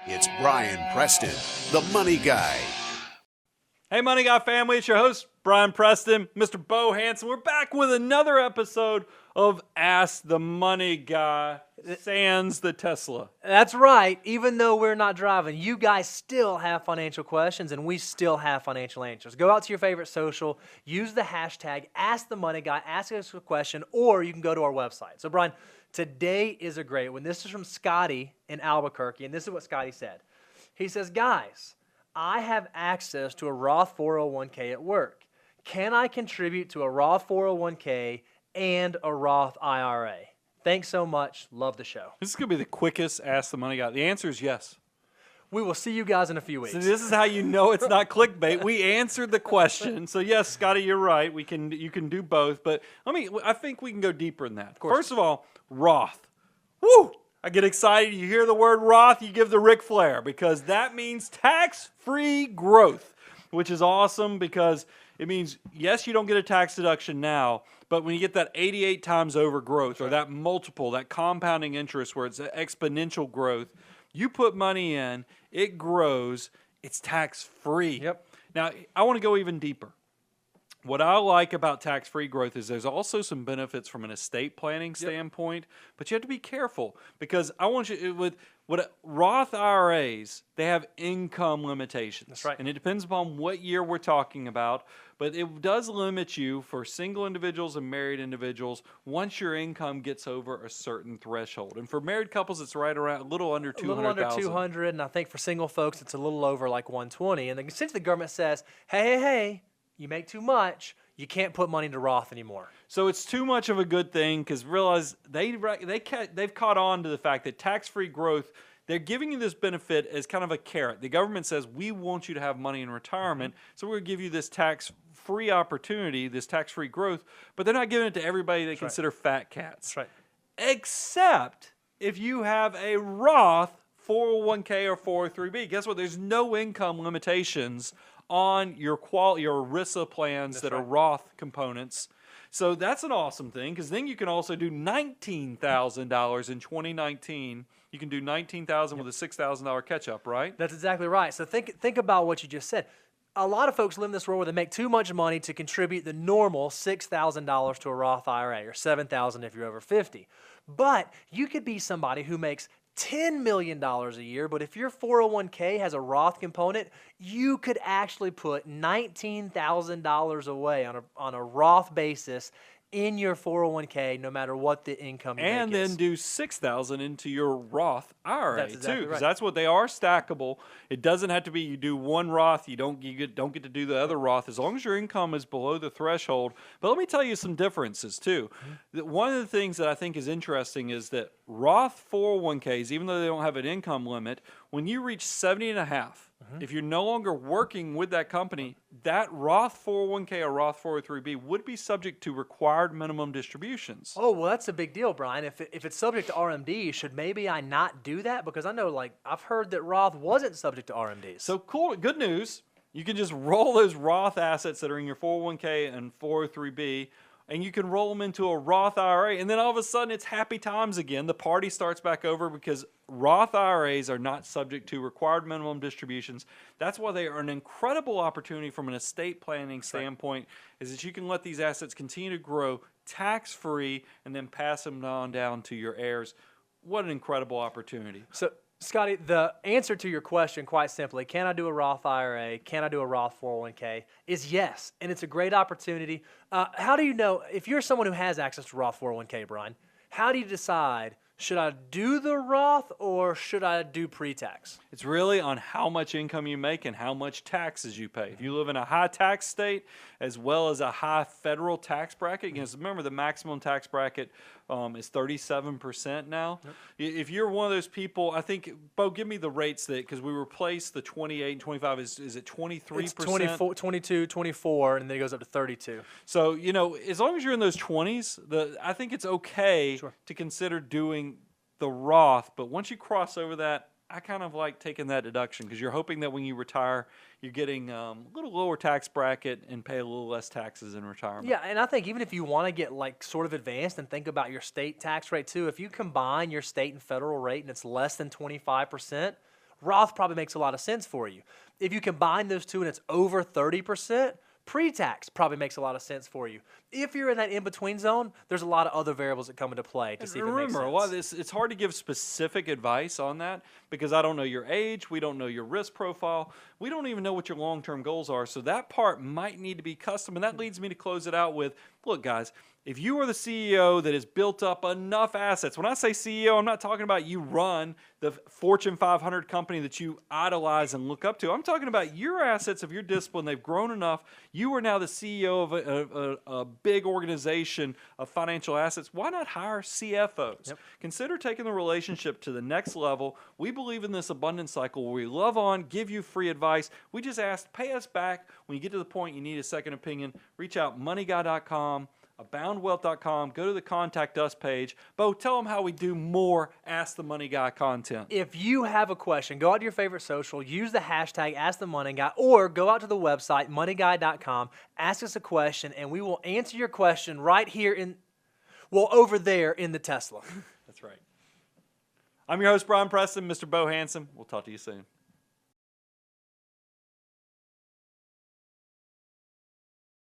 It's Brian Preston, the Money Guy. Hey, Money Guy family, it's your host, Brian Preston, Mr. Bo Hansen. We're back with another episode of Ask the Money Guy, sans the Tesla. That's right. Even though we're not driving, you guys still have financial questions, and we still have financial answers. Go out to your favorite social, use the hashtag #AskTheMoneyGuy, ask us a question, or you can go to our website. So, Brian, today is a great one. This is from Scotty in Albuquerque, and this is what Scotty said. He says, guys, I have access to a Roth 401k at work. Can I contribute to a Roth 401k and a Roth IRA? Thanks so much. Love the show. This is going to be the quickest Ask the Money Guy. The answer is yes. We will see you guys in a few weeks. So this is how you know it's not clickbait. We answered the question. So yes, Scotty, you're right. You can do both, but I think we can go deeper than that. First of all, Roth. Woo! I get excited. You hear the word Roth, you give the Ric Flair, because that means tax-free growth, which is awesome because it means, yes, you don't get a tax deduction now, but when you get that 88 times over growth or that multiple, that compounding interest where it's exponential growth, you put money in, it grows, it's tax-free. Yep. Now, I want to go even deeper. What I like about tax-free growth is there's also some benefits from an estate planning standpoint, but you have to be careful because I want you with Roth IRAs, they have income limitations. That's right. And it depends upon what year we're talking about, but it does limit you for single individuals and married individuals once your income gets over a certain threshold. And for married couples, it's right around a little under 200,000. A little under 200, and I think for single folks, it's a little over like 120. And essentially the government says, hey, you make too much, you can't put money into Roth anymore. So it's too much of a good thing because realize they've caught on to the fact that tax-free growth, they're giving you this benefit as kind of a carrot. The government says, we want you to have money in retirement, so we're going to give you this tax-free opportunity, this tax-free growth, but they're not giving it to everybody they consider fat cats. That's right. Except if you have a Roth 401k or 403b. Guess what? There's no income limitations on your ERISA plans that are Roth components. So that's an awesome thing because then you can also do $19,000 in 2019. You can do $19,000 with a $6,000 catch-up, right? That's exactly right. So think about what you just said. A lot of folks live in this world where they make too much money to contribute the normal $6,000 to a Roth IRA or $7,000 if you're over 50. But you could be somebody who makes $10 million a year, but if your 401k has a Roth component, you could actually put $19,000 away on a Roth basis in your 401k, no matter what the income you make is. And then do $6,000 into your Roth IRA That's exactly too, because right. that's what they are stackable. It doesn't have to be you do one Roth, you don't get to do the other Roth as long as your income is below the threshold. But let me tell you some differences too. One of the things that I think is interesting is that Roth 401ks, even though they don't have an income limit, when you reach 70 and a half, if you're no longer working with that company, that Roth 401k or Roth 403b would be subject to required minimum distributions. Oh, well, that's a big deal, Brian. If it's subject to RMD, should maybe I not do that? Because I know, I've heard that Roth wasn't subject to RMDs. So cool, good news. You can just roll those Roth assets that are in your 401k and 403b, and you can roll them into a Roth IRA, and then all of a sudden it's happy times again. The party starts back over because Roth IRAs are not subject to required minimum distributions. That's why they are an incredible opportunity from an estate planning standpoint, is that you can let these assets continue to grow tax-free and then pass them on down to your heirs. What an incredible opportunity. So, Scotty, the answer to your question, quite simply, can I do a Roth IRA, can I do a Roth 401k, is yes, and it's a great opportunity. How do you know, if you're someone who has access to Roth 401k, Brian, how do you decide, should I do the Roth or should I do pre-tax? It's really on how much income you make and how much taxes you pay. If you live in a high tax state as well as a high federal tax bracket, because remember the maximum tax bracket is 37% now. Yep. If you're one of those people, I think, Bo, give me the rates that, because we replaced the 28 and 25, is it 23%? It's 24, 22, 24, and then it goes up to 32. So, as long as you're in those 20s, I think it's okay to consider doing the Roth, but once you cross over that, I kind of like taking that deduction because you're hoping that when you retire, you're getting a little lower tax bracket and pay a little less taxes in retirement. Yeah, and I think even if you want to get sort of advanced and think about your state tax rate too, if you combine your state and federal rate and it's less than 25%, Roth probably makes a lot of sense for you. If you combine those two and it's over 30%, pre-tax probably makes a lot of sense for you. If you're in that in-between zone, there's a lot of other variables that come into play to see if it makes sense. It's hard to give specific advice on that because I don't know your age, we don't know your risk profile, we don't even know what your long-term goals are, so that part might need to be custom, and that leads me to close it out with, look guys, if you are the CEO that has built up enough assets, when I say CEO, I'm not talking about you run the Fortune 500 company that you idolize and look up to. I'm talking about your assets of your discipline. They've grown enough. You are now the CEO of a big organization of financial assets. Why not hire CFOs? Yep. Consider taking the relationship to the next level. We believe in this abundance cycle where we love on, give you free advice. We just ask, pay us back. When you get to the point you need a second opinion, reach out, moneyguy.com. aboundwealth.com, go to the Contact Us page. Bo, tell them how we do more Ask the Money Guy content. If you have a question, go out to your favorite social, use the hashtag #AskTheMoneyGuy, or go out to the website, moneyguy.com, ask us a question, and we will answer your question right here over there in the Tesla. That's right. I'm your host, Brian Preston, Mr. Bo Hanson. We'll talk to you soon.